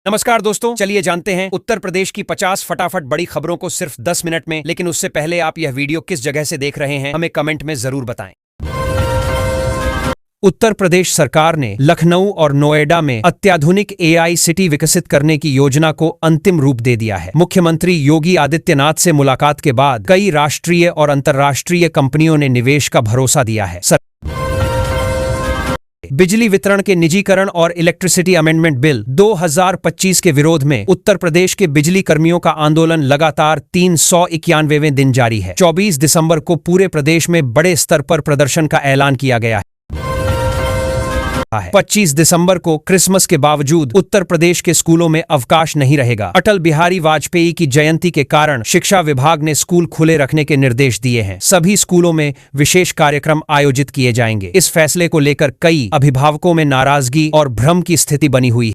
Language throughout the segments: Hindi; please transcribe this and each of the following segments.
नमस्कार दोस्तों, चलिए जानते हैं उत्तर प्रदेश की 50 फटाफट बड़ी खबरों को सिर्फ 10 मिनट में। लेकिन उससे पहले आप यह वीडियो किस जगह से देख रहे हैं हमें कमेंट में जरूर बताएं। उत्तर प्रदेश सरकार ने लखनऊ और नोएडा में अत्याधुनिक एआई सिटी विकसित करने की योजना को अंतिम रूप दे दिया है। मुख्यमंत्री योगी आदित्यनाथ से मुलाकात के बाद कई राष्ट्रीय और अंतर्राष्ट्रीय कंपनियों ने निवेश का भरोसा दिया है। बिजली वितरण के निजीकरण और इलेक्ट्रिसिटी अमेंडमेंट बिल 2025 के विरोध में उत्तर प्रदेश के बिजली कर्मियों का आंदोलन लगातार 391वें दिन जारी है। 24 दिसंबर को पूरे प्रदेश में बड़े स्तर पर प्रदर्शन का ऐलान किया गया है। 25 दिसंबर को क्रिसमस के बावजूद उत्तर प्रदेश के स्कूलों में अवकाश नहीं रहेगा। अटल बिहारी वाजपेयी की जयंती के कारण शिक्षा विभाग ने स्कूल खुले रखने के निर्देश दिए हैं। सभी स्कूलों में विशेष कार्यक्रम आयोजित किए जाएंगे। इस फैसले को लेकर कई अभिभावकों में नाराजगी और भ्रम की स्थिति बनी हुई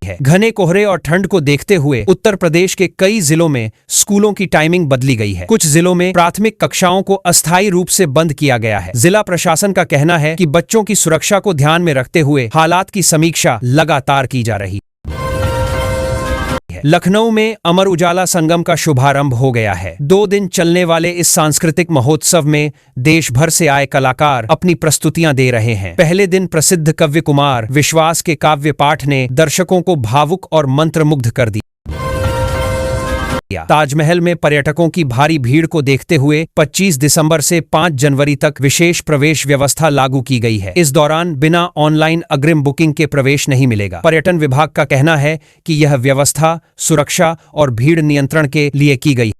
है। घने कोहरे और ठंड को देखते हुए उत्तर प्रदेश के कई जिलों में स्कूलों की टाइमिंग बदली गई है। कुछ जिलों में प्राथमिक कक्षाओं को अस्थायी रूप से बंद किया गया है। जिला प्रशासन का कहना है कि बच्चों की सुरक्षा को ध्यान में रखते हुए हालात की समीक्षा लगातार की जा रही है। लखनऊ में अमर उजाला संगम का शुभारंभ हो गया है। 2 दिन चलने वाले इस सांस्कृतिक महोत्सव में देश भर से आए कलाकार अपनी प्रस्तुतियां दे रहे हैं। पहले दिन प्रसिद्ध कवि कुमार विश्वास के काव्य पाठ ने दर्शकों को भावुक और मंत्रमुग्ध कर दिया। ताजमहल में पर्यटकों की भारी भीड़ को देखते हुए 25 दिसंबर से 5 जनवरी तक विशेष प्रवेश व्यवस्था लागू की गई है। इस दौरान बिना ऑनलाइन अग्रिम बुकिंग के प्रवेश नहीं मिलेगा। पर्यटन विभाग का कहना है कि यह व्यवस्था सुरक्षा और भीड़ नियंत्रण के लिए की गई है।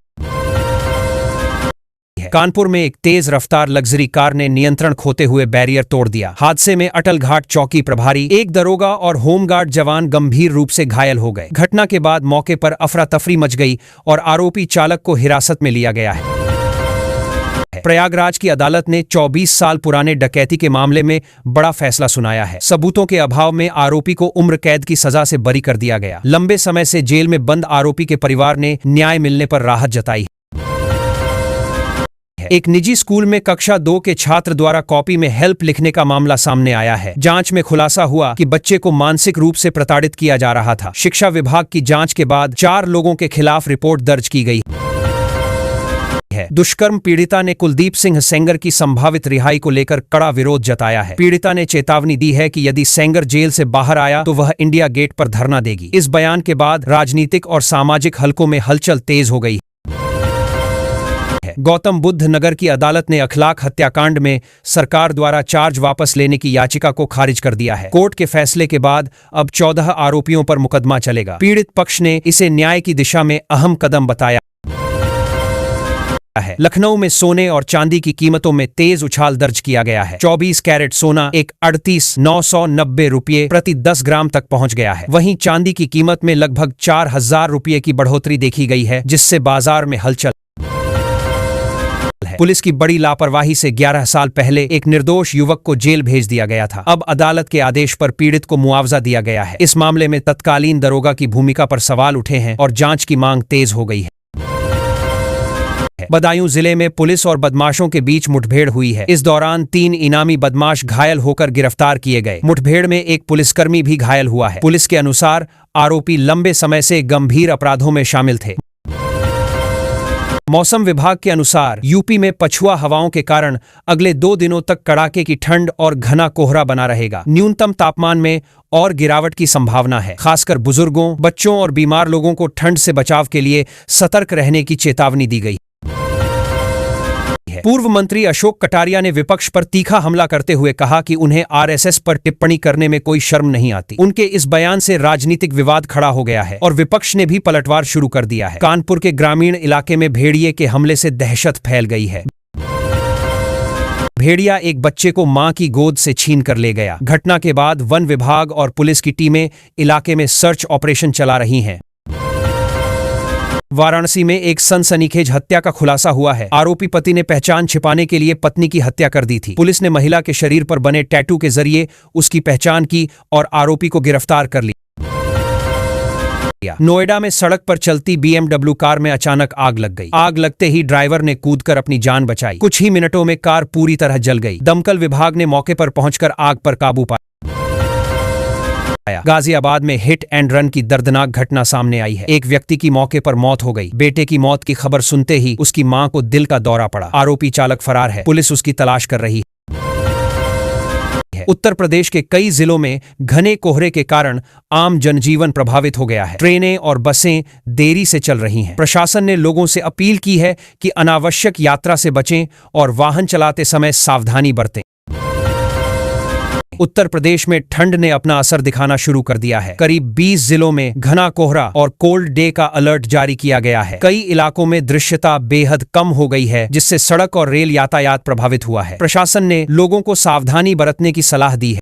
कानपुर में एक तेज रफ्तार लग्जरी कार ने नियंत्रण खोते हुए बैरियर तोड़ दिया। हादसे में अटल घाट चौकी प्रभारी, एक दरोगा और होमगार्ड जवान गंभीर रूप से घायल हो गए। घटना के बाद मौके पर अफरा तफरी मच गई और आरोपी चालक को हिरासत में लिया गया है। प्रयागराज की अदालत ने 24 साल पुराने डकैती के मामले में बड़ा फैसला सुनाया है। सबूतों के अभाव में आरोपी को उम्र कैद की सजा से बरी कर दिया गया। लंबे समय से जेल में बंद आरोपी के परिवार ने न्याय मिलने पर राहत जताई। एक निजी स्कूल में कक्षा 2 के छात्र द्वारा कॉपी में हेल्प लिखने का मामला सामने आया है। जांच में खुलासा हुआ कि बच्चे को मानसिक रूप से प्रताड़ित किया जा रहा था। शिक्षा विभाग की जांच के बाद 4 लोगों के खिलाफ रिपोर्ट दर्ज की गई है। दुष्कर्म पीड़िता ने कुलदीप सिंह सेंगर की संभावित रिहाई को लेकर कड़ा विरोध जताया है। पीड़िता ने चेतावनी दी है कि यदि सेंगर जेल से बाहर आया तो वह इंडिया गेट पर धरना देगी। इस बयान के बाद राजनीतिक और सामाजिक हलकों में हलचल तेज हो गई। गौतम बुद्ध नगर की अदालत ने अखलाक हत्याकांड में सरकार द्वारा चार्ज वापस लेने की याचिका को खारिज कर दिया है। कोर्ट के फैसले के बाद अब 14 आरोपियों पर मुकदमा चलेगा। पीड़ित पक्ष ने इसे न्याय की दिशा में अहम कदम बताया है। लखनऊ में सोने और चांदी की कीमतों में तेज उछाल दर्ज किया गया है। 24 कैरेट सोना 38,990 रुपये प्रति 10 ग्राम तक पहुंच गया है। वहीं चांदी की कीमत में लगभग 4,000 रुपये की बढ़ोतरी देखी गई है, जिससे बाजार में हलचल। पुलिस की बड़ी लापरवाही से 11 साल पहले एक निर्दोष युवक को जेल भेज दिया गया था। अब अदालत के आदेश पर पीड़ित को मुआवजा दिया गया है। इस मामले में तत्कालीन दरोगा की भूमिका पर सवाल उठे हैं और जांच की मांग तेज हो गई है। बदायूं जिले में पुलिस और बदमाशों के बीच मुठभेड़ हुई है। इस दौरान 3 इनामी बदमाश घायल होकर गिरफ्तार किए गए। मुठभेड़ में एक पुलिसकर्मी भी घायल हुआ है। पुलिस के अनुसार आरोपी लंबे समय से गंभीर अपराधों में शामिल थे। मौसम विभाग के अनुसार यूपी में पछुआ हवाओं के कारण अगले 2 दिनों तक कड़ाके की ठंड और घना कोहरा बना रहेगा। न्यूनतम तापमान में और गिरावट की संभावना है। खासकर बुजुर्गों, बच्चों और बीमार लोगों को ठंड से बचाव के लिए सतर्क रहने की चेतावनी दी गई। पूर्व मंत्री अशोक कटारिया ने विपक्ष पर तीखा हमला करते हुए कहा कि उन्हें आरएसएस पर टिप्पणी करने में कोई शर्म नहीं आती। उनके इस बयान से राजनीतिक विवाद खड़ा हो गया है और विपक्ष ने भी पलटवार शुरू कर दिया है। कानपुर के ग्रामीण इलाके में भेड़िए के हमले से दहशत फैल गई है। भेड़िया एक बच्चे को मां की गोद से छीन कर ले गया। घटना के बाद वन विभाग और पुलिस की टीमें इलाके में सर्च ऑपरेशन चला रही हैं। वाराणसी में एक सनसनीखेज हत्या का खुलासा हुआ है। आरोपी पति ने पहचान छिपाने के लिए पत्नी की हत्या कर दी थी। पुलिस ने महिला के शरीर पर बने टैटू के जरिए उसकी पहचान की और आरोपी को गिरफ्तार कर लिया। नोएडा में सड़क पर चलती BMW कार में अचानक आग लग गई। आग लगते ही ड्राइवर ने कूदकर अपनी जान बचाई। कुछ ही मिनटों में कार पूरी तरह जल गई। दमकल विभाग ने मौके पर पहुंचकर आग पर काबू पाया। गाजियाबाद में हिट एंड रन की दर्दनाक घटना सामने आई है। एक व्यक्ति की मौके पर मौत हो गई। बेटे की मौत की खबर सुनते ही उसकी मां को दिल का दौरा पड़ा। आरोपी चालक फरार है। पुलिस उसकी तलाश कर रही है। उत्तर प्रदेश के कई जिलों में घने कोहरे के कारण आम जनजीवन प्रभावित हो गया है। ट्रेनें और बसें देरी से चल रही हैं। प्रशासन ने लोगों से अपील की है कि अनावश्यक यात्रा से बचें और वाहन चलाते समय सावधानी बरतें। उत्तर प्रदेश में ठंड ने अपना असर दिखाना शुरू कर दिया है। करीब 20 जिलों में घना कोहरा और कोल्ड डे का अलर्ट जारी किया गया है। कई इलाकों में दृश्यता बेहद कम हो गई है, जिससे सड़क और रेल यातायात प्रभावित हुआ है। प्रशासन ने लोगों को सावधानी बरतने की सलाह दी है।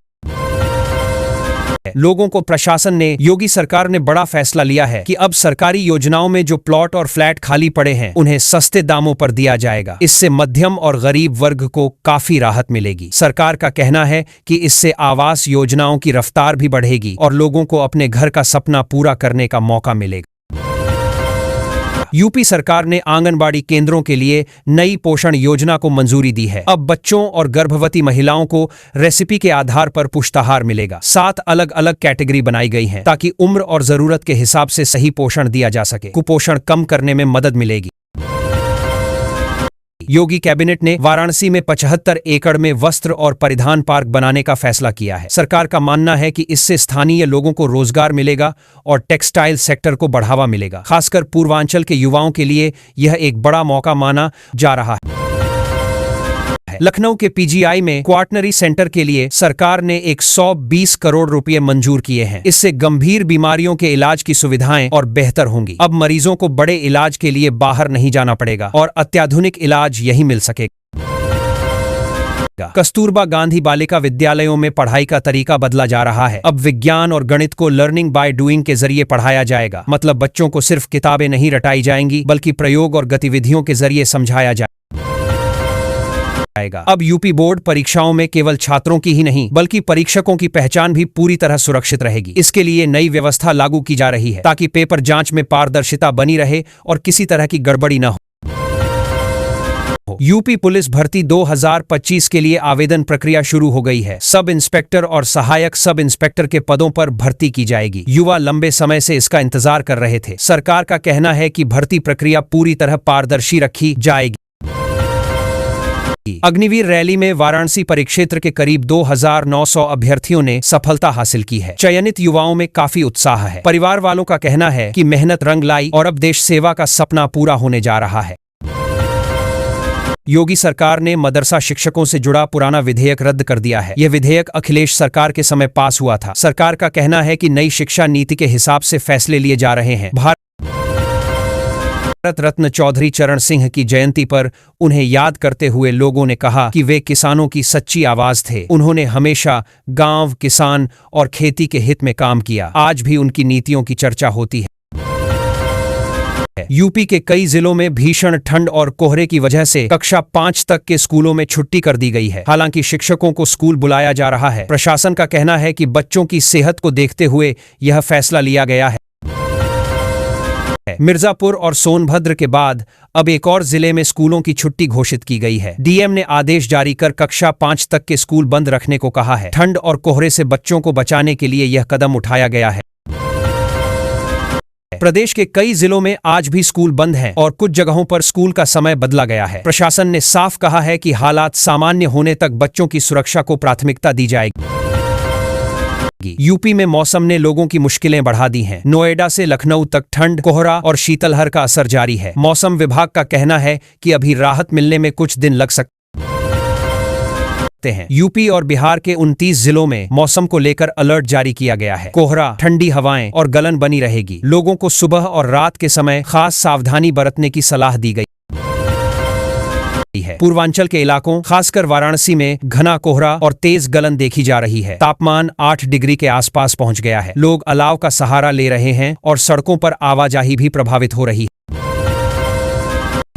योगी सरकार ने बड़ा फैसला लिया है कि अब सरकारी योजनाओं में जो प्लॉट और फ्लैट खाली पड़े हैं उन्हें सस्ते दामों पर दिया जाएगा। इससे मध्यम और गरीब वर्ग को काफी राहत मिलेगी। सरकार का कहना है कि इससे आवास योजनाओं की रफ्तार भी बढ़ेगी और लोगों को अपने घर का सपना पूरा करने का मौका मिलेगा। यूपी सरकार ने आंगनबाड़ी केंद्रों के लिए नई पोषण योजना को मंजूरी दी है। अब बच्चों और गर्भवती महिलाओं को रेसिपी के आधार पर पुष्टाहार मिलेगा। 7 अलग अलग कैटेगरी बनाई गई हैं ताकि उम्र और जरूरत के हिसाब से सही पोषण दिया जा सके। कुपोषण कम करने में मदद मिलेगी। योगी कैबिनेट ने वाराणसी में 75 एकड़ में वस्त्र और परिधान पार्क बनाने का फैसला किया है। सरकार का मानना है कि इससे स्थानीय लोगों को रोजगार मिलेगा और टेक्सटाइल सेक्टर को बढ़ावा मिलेगा। खासकर पूर्वांचल के युवाओं के लिए यह एक बड़ा मौका माना जा रहा है। लखनऊ के पीजीआई में क्वाटनरी सेंटर के लिए सरकार ने 120 करोड़ रुपए मंजूर किए हैं। इससे गंभीर बीमारियों के इलाज की सुविधाएं और बेहतर होंगी। अब मरीजों को बड़े इलाज के लिए बाहर नहीं जाना पड़ेगा और अत्याधुनिक इलाज यहीं मिल सकेगा। कस्तूरबा गांधी बालिका विद्यालयों में पढ़ाई का तरीका बदला जा रहा है। अब विज्ञान और गणित को लर्निंग बाय डूइंग के जरिए पढ़ाया जाएगा। मतलब बच्चों को सिर्फ किताबें नहीं रटाई जाएंगी, बल्कि प्रयोग और गतिविधियों के जरिए समझाया जाएगा। अब यूपी बोर्ड परीक्षाओं में केवल छात्रों की ही नहीं बल्कि परीक्षकों की पहचान भी पूरी तरह सुरक्षित रहेगी। इसके लिए नई व्यवस्था लागू की जा रही है ताकि पेपर जांच में पारदर्शिता बनी रहे और किसी तरह की गड़बड़ी न हो। यूपी पुलिस भर्ती 2025 के लिए आवेदन प्रक्रिया शुरू हो गई है। सब इंस्पेक्टर और सहायक सब इंस्पेक्टर के पदों पर भर्ती की जाएगी। युवा लंबे समय से इसका इंतजार कर रहे थे। सरकार का कहना है कि भर्ती प्रक्रिया पूरी तरह पारदर्शी रखी जाएगी। अग्निवीर रैली में वाराणसी परिक्षेत्र के करीब 2900 अभ्यर्थियों ने सफलता हासिल की है। चयनित युवाओं में काफी उत्साह है। परिवार वालों का कहना है कि मेहनत रंग लाई और अब देश सेवा का सपना पूरा होने जा रहा है। योगी सरकार ने मदरसा शिक्षकों से जुड़ा पुराना विधेयक रद्द कर दिया है। यह विधेयक अखिलेश सरकार के समय पास हुआ था। सरकार का कहना है कि नई शिक्षा नीति के हिसाब से फैसले लिए जा रहे हैं। भारत रत्न चौधरी चरण सिंह की जयंती पर उन्हें याद करते हुए लोगों ने कहा कि वे किसानों की सच्ची आवाज थे। उन्होंने हमेशा गांव, किसान और खेती के हित में काम किया। आज भी उनकी नीतियों की चर्चा होती है। यूपी के कई जिलों में भीषण ठंड और कोहरे की वजह से कक्षा 5 तक के स्कूलों में छुट्टी कर दी गई है। हालांकि शिक्षकों को स्कूल बुलाया जा रहा है। प्रशासन का कहना है कि बच्चों की सेहत को देखते हुए यह फैसला लिया गया है। मिर्जापुर और सोनभद्र के बाद अब एक और जिले में स्कूलों की छुट्टी घोषित की गई है। डीएम ने आदेश जारी कर कक्षा 5 तक के स्कूल बंद रखने को कहा है। ठंड और कोहरे से बच्चों को बचाने के लिए यह कदम उठाया गया है। प्रदेश के कई जिलों में आज भी स्कूल बंद हैं और कुछ जगहों पर स्कूल का समय बदला गया है। प्रशासन ने साफ कहा है कि हालात सामान्य होने तक बच्चों की सुरक्षा को प्राथमिकता दी जाएगी। यूपी में मौसम ने लोगों की मुश्किलें बढ़ा दी हैं। नोएडा से लखनऊ तक ठंड, कोहरा और शीतलहर का असर जारी है। मौसम विभाग का कहना है कि अभी राहत मिलने में कुछ दिन लग सकते हैं। यूपी और बिहार के 29 जिलों में मौसम को लेकर अलर्ट जारी किया गया है। कोहरा, ठंडी हवाएं और गलन बनी रहेगी। लोगों को सुबह और रात के समय खास सावधानी बरतने की सलाह दी गई है। पूर्वांचल के इलाकों खासकर वाराणसी में घना कोहरा और तेज गलन देखी जा रही है। तापमान 8 डिग्री के आसपास पहुंच गया है। लोग अलाव का सहारा ले रहे हैं और सड़कों पर आवाजाही भी प्रभावित हो रही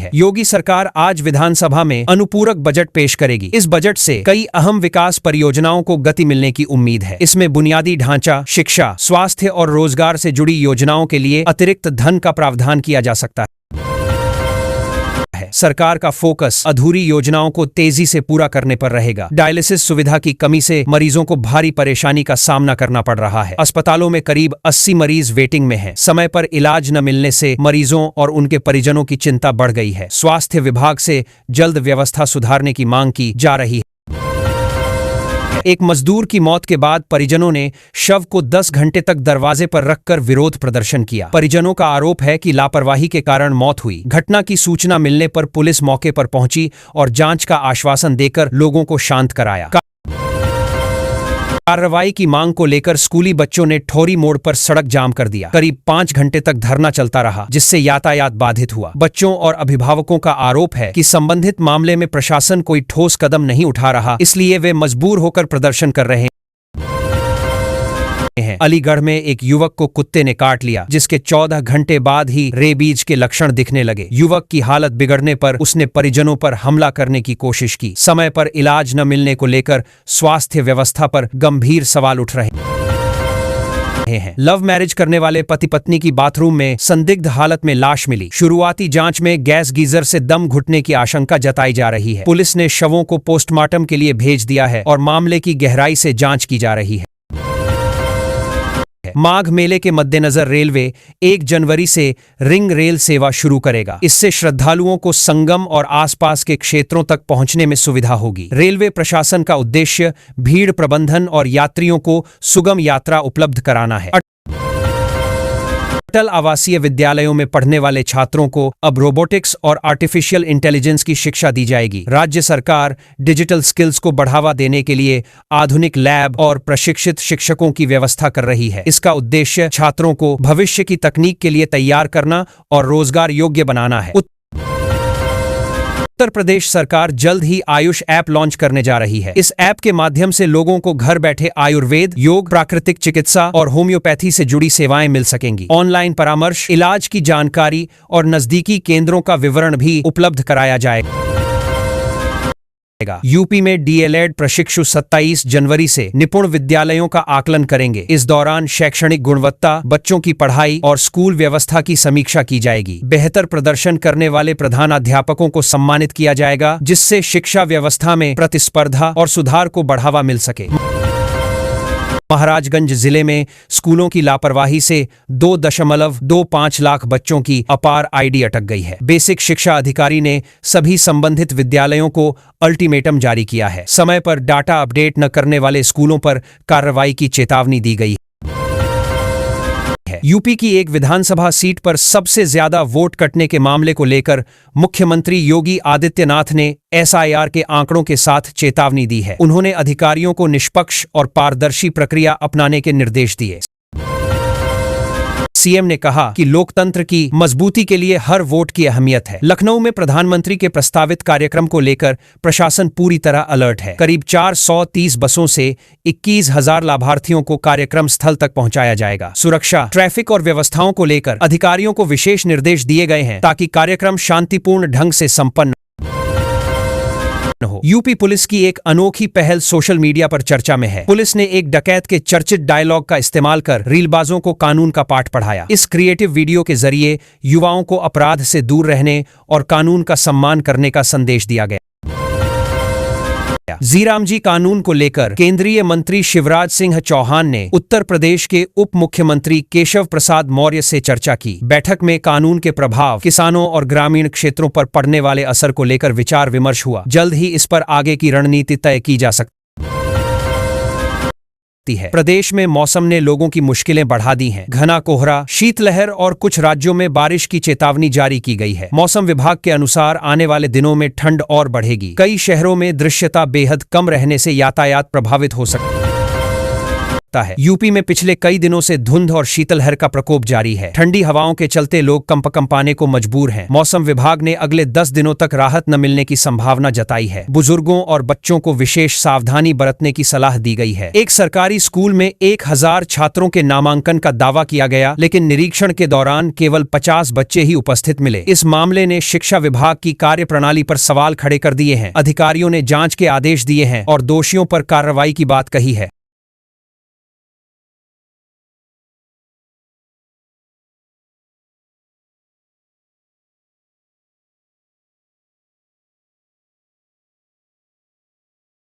है। योगी सरकार आज विधानसभा में अनुपूरक बजट पेश करेगी। इस बजट से कई अहम विकास परियोजनाओं को गति मिलने की उम्मीद है। इसमें बुनियादी ढांचा, शिक्षा, स्वास्थ्य और रोजगार से जुड़ी योजनाओं के लिए अतिरिक्त धन का प्रावधान किया जा सकता है। है। सरकार का फोकस अधूरी योजनाओं को तेजी से पूरा करने पर रहेगा। डायलिसिस सुविधा की कमी से मरीजों को भारी परेशानी का सामना करना पड़ रहा है। अस्पतालों में करीब 80 मरीज वेटिंग में हैं। समय पर इलाज न मिलने से मरीजों और उनके परिजनों की चिंता बढ़ गई है। स्वास्थ्य विभाग से जल्द व्यवस्था सुधारने की मांग की जा रही है। एक मजदूर की मौत के बाद परिजनों ने शव को 10 घंटे तक दरवाजे पर रखकर विरोध प्रदर्शन किया। परिजनों का आरोप है कि लापरवाही के कारण मौत हुई। घटना की सूचना मिलने पर पुलिस मौके पर पहुंची और जांच का आश्वासन देकर लोगों को शांत कराया। कार्रवाई की मांग को लेकर स्कूली बच्चों ने ठोरी मोड़ पर सड़क जाम कर दिया। करीब 5 घंटे तक धरना चलता रहा, जिससे यातायात बाधित हुआ। बच्चों और अभिभावकों का आरोप है कि संबंधित मामले में प्रशासन कोई ठोस कदम नहीं उठा रहा, इसलिए वे मजबूर होकर प्रदर्शन कर रहे हैं। अलीगढ़ में एक युवक को कुत्ते ने काट लिया, जिसके 14 घंटे बाद ही रेबीज के लक्षण दिखने लगे। युवक की हालत बिगड़ने पर उसने परिजनों पर हमला करने की कोशिश की। समय पर इलाज न मिलने को लेकर स्वास्थ्य व्यवस्था पर गंभीर सवाल उठ रहे हैं। लव मैरिज करने वाले पति पत्नी की बाथरूम में संदिग्ध हालत में लाश मिली। शुरुआती जांच में गैस गीजर से दम घुटने की आशंका जताई जा रही है। पुलिस ने शवों को पोस्टमार्टम के लिए भेज दिया है और मामले की गहराई से जांच की जा रही है। माघ मेले के मद्देनजर रेलवे 1 जनवरी से रिंग रेल सेवा शुरू करेगा। इससे श्रद्धालुओं को संगम और आसपास के क्षेत्रों तक पहुंचने में सुविधा होगी। रेलवे प्रशासन का उद्देश्य भीड़ प्रबंधन और यात्रियों को सुगम यात्रा उपलब्ध कराना है। अटल आवासीय विद्यालयों में पढ़ने वाले छात्रों को अब रोबोटिक्स और आर्टिफिशियल इंटेलिजेंस की शिक्षा दी जाएगी। राज्य सरकार डिजिटल स्किल्स को बढ़ावा देने के लिए आधुनिक लैब और प्रशिक्षित शिक्षकों की व्यवस्था कर रही है। इसका उद्देश्य छात्रों को भविष्य की तकनीक के लिए तैयार करना और रोजगार योग्य बनाना है। उत्तर प्रदेश सरकार जल्द ही आयुष ऐप लॉन्च करने जा रही है। इस ऐप के माध्यम से लोगों को घर बैठे आयुर्वेद, योग, प्राकृतिक चिकित्सा और होम्योपैथी से जुड़ी सेवाएं मिल सकेंगी। ऑनलाइन परामर्श, इलाज की जानकारी और नजदीकी केंद्रों का विवरण भी उपलब्ध कराया जाएगा। यूपी में डीएलएड प्रशिक्षु 27 जनवरी से निपुण विद्यालयों का आकलन करेंगे। इस दौरान शैक्षणिक गुणवत्ता, बच्चों की पढ़ाई और स्कूल व्यवस्था की समीक्षा की जाएगी। बेहतर प्रदर्शन करने वाले प्रधानाध्यापकों को सम्मानित किया जाएगा, जिससे शिक्षा व्यवस्था में प्रतिस्पर्धा और सुधार को बढ़ावा मिल सके। महाराजगंज जिले में स्कूलों की लापरवाही से 2.25 लाख बच्चों की अपार आईडी अटक गई है। बेसिक शिक्षा अधिकारी ने सभी संबंधित विद्यालयों को अल्टीमेटम जारी किया है। समय पर डाटा अपडेट न करने वाले स्कूलों पर कार्रवाई की चेतावनी दी गई है। यूपी की एक विधानसभा सीट पर सबसे ज्यादा वोट कटने के मामले को लेकर मुख्यमंत्री योगी आदित्यनाथ ने एसआईआर के आंकड़ों के साथ चेतावनी दी है। उन्होंने अधिकारियों को निष्पक्ष और पारदर्शी प्रक्रिया अपनाने के निर्देश दिए। सीएम ने कहा कि लोकतंत्र की मजबूती के लिए हर वोट की अहमियत है। लखनऊ में प्रधानमंत्री के प्रस्तावित कार्यक्रम को लेकर प्रशासन पूरी तरह अलर्ट है। करीब 430 बसों से 21,000 लाभार्थियों को कार्यक्रम स्थल तक पहुंचाया जाएगा। सुरक्षा, ट्रैफिक और व्यवस्थाओं को लेकर अधिकारियों को विशेष निर्देश दिए गए हैं, ताकि कार्यक्रम शांतिपूर्ण ढंग से संपन्न हो। यूपी पुलिस की एक अनोखी पहल सोशल मीडिया पर चर्चा में है। पुलिस ने एक डकैत के चर्चित डायलॉग का इस्तेमाल कर रीलबाजों को कानून का पाठ पढ़ाया। इस क्रिएटिव वीडियो के जरिए युवाओं को अपराध से दूर रहने और कानून का सम्मान करने का संदेश दिया गया। जीरामजी कानून को लेकर केंद्रीय मंत्री शिवराज सिंह चौहान ने उत्तर प्रदेश के उप मुख्यमंत्री केशव प्रसाद मौर्य से चर्चा की। बैठक में कानून के प्रभाव, किसानों और ग्रामीण क्षेत्रों पर पड़ने वाले असर को लेकर विचार विमर्श हुआ। जल्द ही इस पर आगे की रणनीति तय की जा सकती है। प्रदेश में मौसम ने लोगों की मुश्किलें बढ़ा दी हैं। घना कोहरा, शीतलहर और कुछ राज्यों में बारिश की चेतावनी जारी की गई है। मौसम विभाग के अनुसार आने वाले दिनों में ठंड और बढ़ेगी। कई शहरों में दृश्यता बेहद कम रहने से यातायात प्रभावित हो सकता है। यूपी में पिछले कई दिनों से धुंध और शीतलहर का प्रकोप जारी है। ठंडी हवाओं के चलते लोग कंपकंपाने को मजबूर हैं। मौसम विभाग ने अगले 10 दिनों तक राहत न मिलने की संभावना जताई है। बुजुर्गों और बच्चों को विशेष सावधानी बरतने की सलाह दी गई है। एक सरकारी स्कूल में 1000 छात्रों के नामांकन का दावा किया गया, लेकिन निरीक्षण के दौरान केवल 50 बच्चे ही उपस्थित मिले। इस मामले ने शिक्षा विभाग की कार्यप्रणाली पर सवाल खड़े कर दिए हैं। अधिकारियों ने जांच के आदेश दिए हैं और दोषियों पर कार्रवाई की बात कही है।